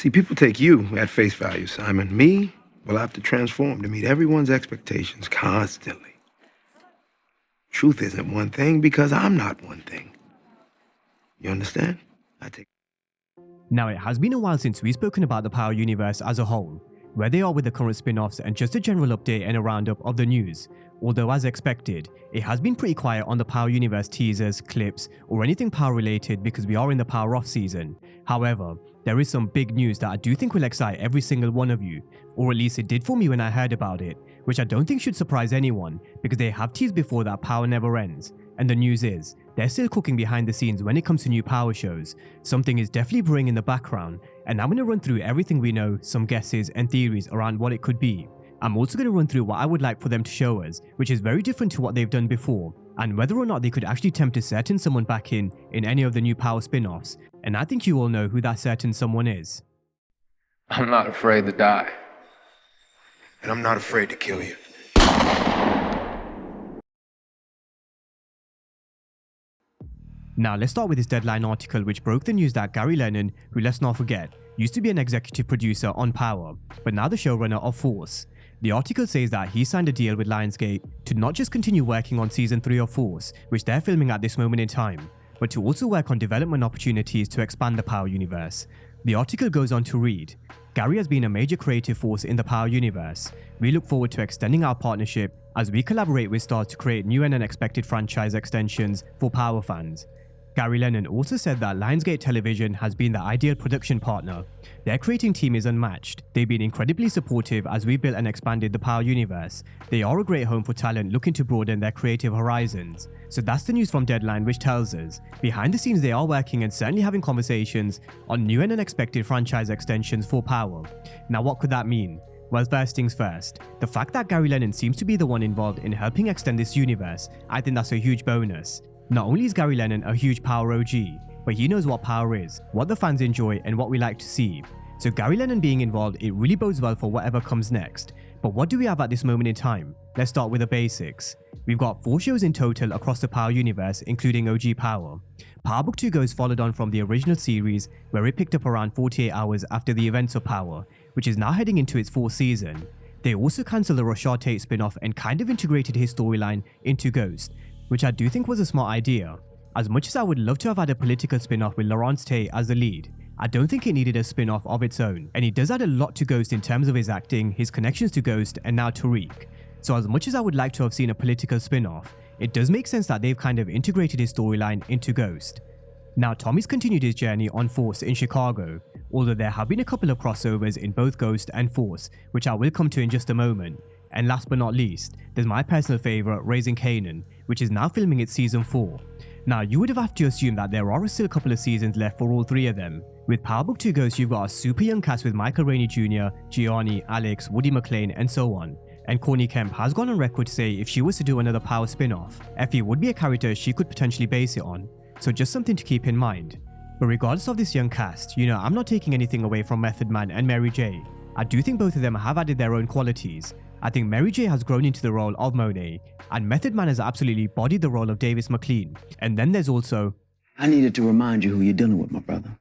See, people take you at face value, Simon. Me, will have to transform to meet everyone's expectations constantly. Truth isn't one thing because I'm not one thing. You understand? I take. Now, it has been a while since we've spoken about the Power Universe as a whole, where they are with the current spin-offs and just a general update and a roundup of the news. Although as expected, it has been pretty quiet on the Power Universe teasers, clips, or anything Power related because we are in the Power Off season. However, there is some big news that I do think will excite every single one of you, or at least it did for me when I heard about it, which I don't think should surprise anyone because they have teased before that Power never ends. And the news is, they're still cooking behind the scenes when it comes to new Power shows. Something is definitely brewing in the background, and I'm going to run through everything we know, some guesses and theories around what it could be. I'm also going to run through what I would like for them to show us, which is very different to what they've done before, and whether or not they could actually tempt a certain someone back in any of the new Power spin-offs, and I think you all know who that certain someone is. I'm not afraid to die. And I'm not afraid to kill you. Now let's start with this Deadline article which broke the news that Gary Lennon, who let's not forget, used to be an executive producer on Power, but now the showrunner of Force. The article says that he signed a deal with Lionsgate to not just continue working on season 3 of Force, which they're filming at this moment in time, but to also work on development opportunities to expand the Power universe. The article goes on to read, Gary has been a major creative force in the Power universe. We look forward to extending our partnership as we collaborate with stars to create new and unexpected franchise extensions for Power fans. Gary Lennon also said that Lionsgate Television has been the ideal production partner. Their creating team is unmatched. They've been incredibly supportive as we built and expanded the Power universe. They are a great home for talent looking to broaden their creative horizons. So that's the news from Deadline, which tells us, behind the scenes they are working and certainly having conversations on new and unexpected franchise extensions for Power. Now what could that mean? Well, first things first, the fact that Gary Lennon seems to be the one involved in helping extend this universe, I think that's a huge bonus. Not only is Gary Lennon a huge Power OG, but he knows what Power is, what the fans enjoy and what we like to see. So Gary Lennon being involved, it really bodes well for whatever comes next. But what do we have at this moment in time? Let's start with the basics. We've got 4 shows in total across the Power universe, including OG Power. Power Book 2 Ghost followed on from the original series, where it picked up around 48 hours after the events of Power, which is now heading into its 4th season. They also cancelled the Rashad Tate spin-off and kind of integrated his storyline into Ghost, which I do think was a smart idea. As much as I would love to have had a political spin-off with Laurence Tate as the lead, I don't think it needed a spin-off of its own, and he does add a lot to Ghost in terms of his acting, his connections to Ghost, and now Tariq. So as much as I would like to have seen a political spin-off, it does make sense that they've kind of integrated his storyline into Ghost. Now Tommy's continued his journey on Force in Chicago, although there have been a couple of crossovers in both Ghost and Force, which I will come to in just a moment. And last but not least, there's my personal favourite, Raising Kanan, which is now filming its season 4. Now you would have to assume that there are still a couple of seasons left for all 3 of them. With Power Book 2 Ghost, you've got a super young cast with Michael Rainey Jr., Gianni, Alex, Woody McClain and so on. And Cory Kemp has gone on record to say if she was to do another Power spin-off, Effie would be a character she could potentially base it on. So just something to keep in mind. But regardless of this young cast, I'm not taking anything away from Method Man and Mary J. I do think both of them have added their own qualities. I think Mary J has grown into the role of Monet, and Method Man has absolutely bodied the role of Davis McLean. And then there's also... I needed to remind you who you're dealing with, my brother.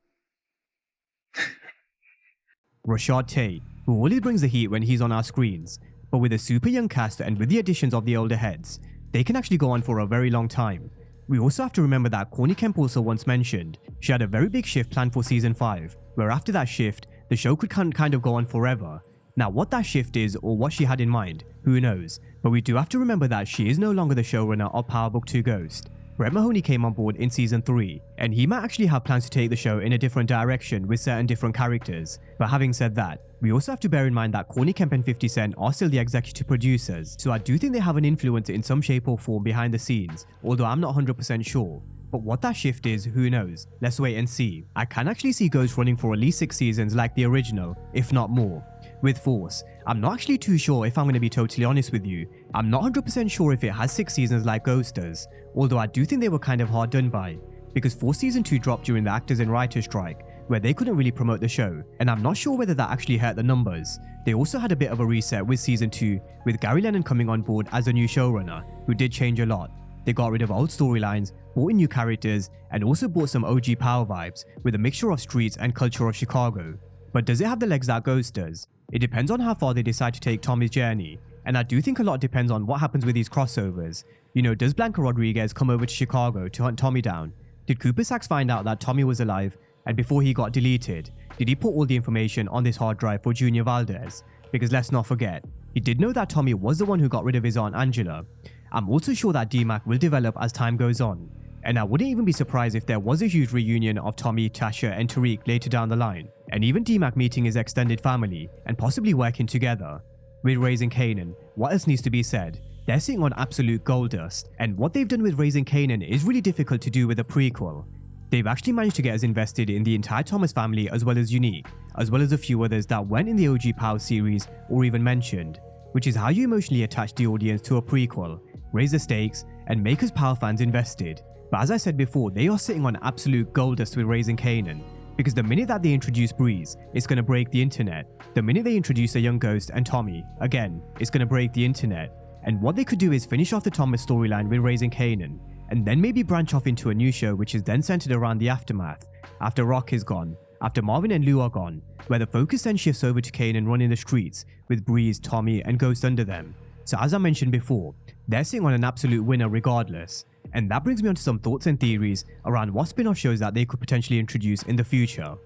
Rashad Tate, who always brings the heat when he's on our screens. But with a super young cast and with the additions of the older heads, they can actually go on for a very long time. We also have to remember that Cory Kemp also once mentioned she had a very big shift planned for season 5, where after that shift, the show could kind of go on forever. Now what that shift is or what she had in mind, who knows, but we do have to remember that she is no longer the showrunner of Power Book 2 Ghost. Brett Mahoney came on board in season 3, and he might actually have plans to take the show in a different direction with certain different characters. But having said that, we also have to bear in mind that Cory Kemp and 50 Cent are still the executive producers, so I do think they have an influence in some shape or form behind the scenes, although I'm not 100% sure. But what that shift is, who knows? Let's wait and see. I can actually see Ghost running for at least 6 seasons like the original, if not more. With Force, I'm not actually too sure if I'm going to be totally honest with you. I'm not 100% sure if it has 6 seasons like Ghost does, although I do think they were kind of hard done by, because Force season 2 dropped during the actors and writers strike, where they couldn't really promote the show, and I'm not sure whether that actually hurt the numbers. They also had a bit of a reset with season 2, with Gary Lennon coming on board as a new showrunner, who did change a lot. They got rid of old storylines, brought in new characters, and also brought some OG Power vibes with a mixture of streets and culture of Chicago. But does it have the legs that Ghost does? It depends on how far they decide to take Tommy's journey, and I do think a lot depends on what happens with these crossovers. You know, does Blanca Rodriguez come over to Chicago to hunt Tommy down? Did Cooper Saxe find out that Tommy was alive, and before he got deleted, did he put all the information on this hard drive for Junior Valdez? Because let's not forget, he did know that Tommy was the one who got rid of his Aunt Angela. I'm also sure that D-Mac will develop as time goes on, and I wouldn't even be surprised if there was a huge reunion of Tommy, Tasha and Tariq later down the line, and even D-Mac meeting his extended family and possibly working together. With Raising Kanan, what else needs to be said? They're sitting on absolute gold dust, and what they've done with Raising Kanan is really difficult to do with a prequel. They've actually managed to get us invested in the entire Thomas family as well as Unique, as well as a few others that weren't in the OG Power series or even mentioned, which is how you emotionally attach the audience to a prequel, raise the stakes, and make us Power fans invested. But as I said before, they are sitting on absolute gold dust with Raising Kanan, because the minute that they introduce Breeze, it's going to break the internet. The minute they introduce a young Ghost and Tommy, again, it's going to break the internet. And what they could do is finish off the Thomas storyline with Raising Kanan, and then maybe branch off into a new show which is then centered around the aftermath, after Rock is gone, after Marvin and Lou are gone, where the focus then shifts over to Kanan running the streets, with Breeze, Tommy and Ghost under them. So as I mentioned before, they're sitting on an absolute winner regardless. And that brings me on to some thoughts and theories around what spin-off shows that they could potentially introduce in the future.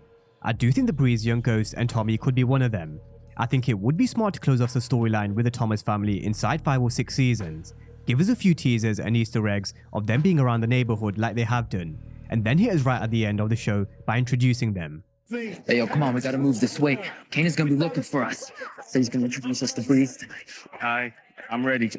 I do think the Breeze, Young Ghost and Tommy could be one of them. I think it would be smart to close off the storyline with the Thomas family inside 5 or 6 seasons. Give us a few teasers and Easter eggs of them being around the neighborhood like they have done, and then hit us right at the end of the show by introducing them. Hey, yo, come on, we gotta move this way. Kanan's gonna be looking for us. So he's gonna introduce us to Breeze tonight. Hi, I'm ready.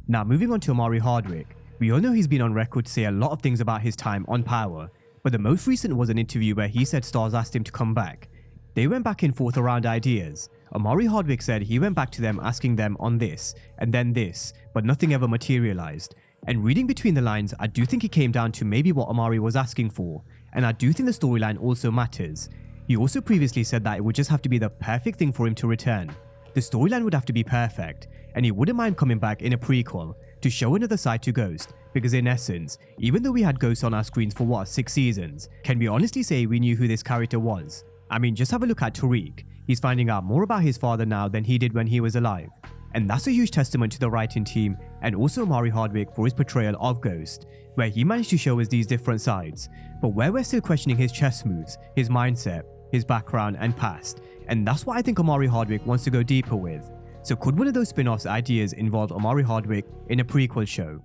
Now moving on to Amari Hardwick. We all know he's been on record to say a lot of things about his time on Power, but the most recent was an interview where he said Stars asked him to come back. They went back and forth around ideas. Amari Hardwick said he went back to them asking them on this, and then this, but nothing ever materialized. And reading between the lines, I do think it came down to maybe what Amari was asking for, and I do think the storyline also matters. He also previously said that it would just have to be the perfect thing for him to return. The storyline would have to be perfect, and he wouldn't mind coming back in a prequel to show another side to Ghost, because in essence, even though we had Ghost on our screens for what, 6 seasons, can we honestly say we knew who this character was? I mean, just have a look at Tariq. He's finding out more about his father now than he did when he was alive. And that's a huge testament to the writing team and also Amari Hardwick for his portrayal of Ghost, where he managed to show us these different sides, but where we're still questioning his chess moves, his mindset, his background and past. And that's what I think Amari Hardwick wants to go deeper with. So could one of those spin-offs ideas involve Amari Hardwick in a prequel show?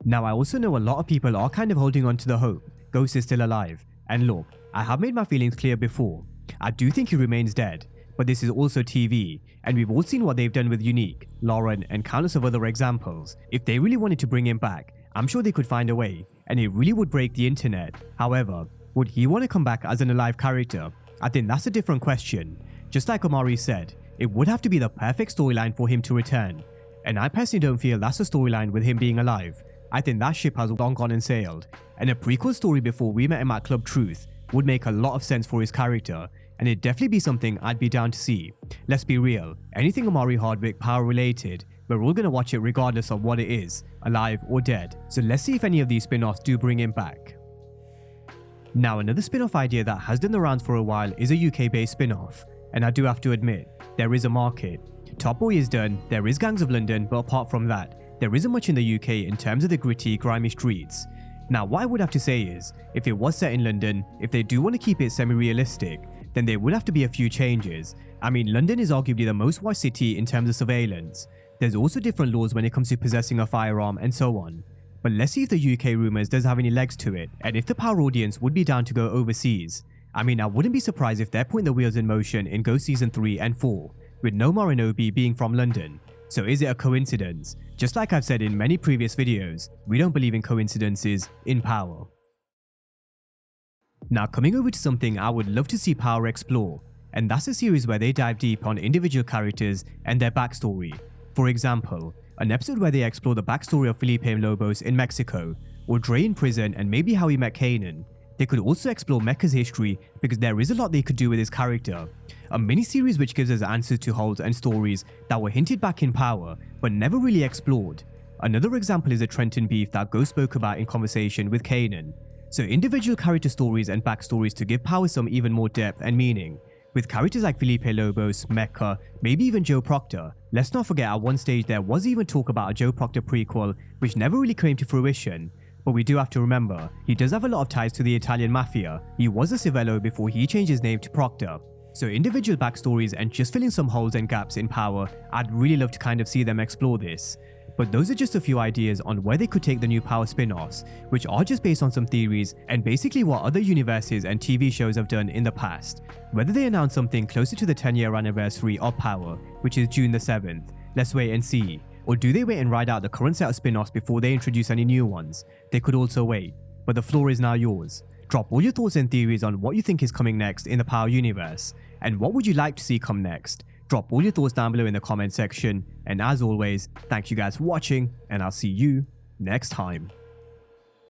Now I also know a lot of people are kind of holding on to the hope Ghost is still alive. And look, I have made my feelings clear before. I do think he remains dead, but this is also TV, and we've all seen what they've done with Unique, Lauren, and countless of other examples. If they really wanted to bring him back, I'm sure they could find a way, and it really would break the internet. However, would he want to come back as an alive character? I think that's a different question. Just like Omari said, it would have to be the perfect storyline for him to return, and I personally don't feel that's a storyline with him being alive. I think that ship has long gone and sailed, and a prequel story before we met him at Club Truth would make a lot of sense for his character, and it'd definitely be something I'd be down to see. Let's be real, anything Amari Hardwick Power related, we're all gonna watch it regardless of what it is, alive or dead. So let's see if any of these spin-offs do bring him back. Now another spin-off idea that has done the rounds for a while is a UK based spin-off, and I do have to admit, there is a market. Top Boy is done, there is Gangs of London, but apart from that, there isn't much in the UK in terms of the gritty, grimy streets. Now what I would have to say is, if it was set in London, if they do want to keep it semi-realistic, then there would have to be a few changes. I mean, London is arguably the most watched city in terms of surveillance. There's also different laws when it comes to possessing a firearm and so on. But let's see if the UK rumours does have any legs to it, and if the Power audience would be down to go overseas. I mean, I wouldn't be surprised if they're putting the wheels in motion in Ghost Season 3 and 4, with No Morinobi being from London. So is it a coincidence? Just like I've said in many previous videos, we don't believe in coincidences in Power. Now coming over to something I would love to see Power explore, and that's a series where they dive deep on individual characters and their backstory. For example, an episode where they explore the backstory of Felipe Lobos in Mexico, or Dre in prison and maybe how he met Kanan. They could also explore Mecca's history because there is a lot they could do with his character. A mini-series which gives us answers to holds and stories that were hinted back in Power but never really explored. Another example is the Trenton beef that Ghost spoke about in conversation with Kanan. So individual character stories and backstories to give Power some even more depth and meaning. With characters like Felipe Lobos, Mecha, maybe even Joe Proctor. Let's not forget at one stage there was even talk about a Joe Proctor prequel, which never really came to fruition. But we do have to remember, he does have a lot of ties to the Italian mafia. He was a Civello before he changed his name to Proctor. So individual backstories and just filling some holes and gaps in Power, I'd really love to kind of see them explore this. But those are just a few ideas on where they could take the new Power spin-offs, which are just based on some theories and basically what other universes and TV shows have done in the past. Whether they announce something closer to the 10-year anniversary of Power, which is June the 7th, let's wait and see. Or do they wait and ride out the current set of spin-offs before they introduce any new ones? They could also wait, but the floor is now yours. Drop all your thoughts and theories on what you think is coming next in the Power universe, and what would you like to see come next? Drop all your thoughts down below in the comment section, and as always, thank you guys for watching, and I'll see you next time.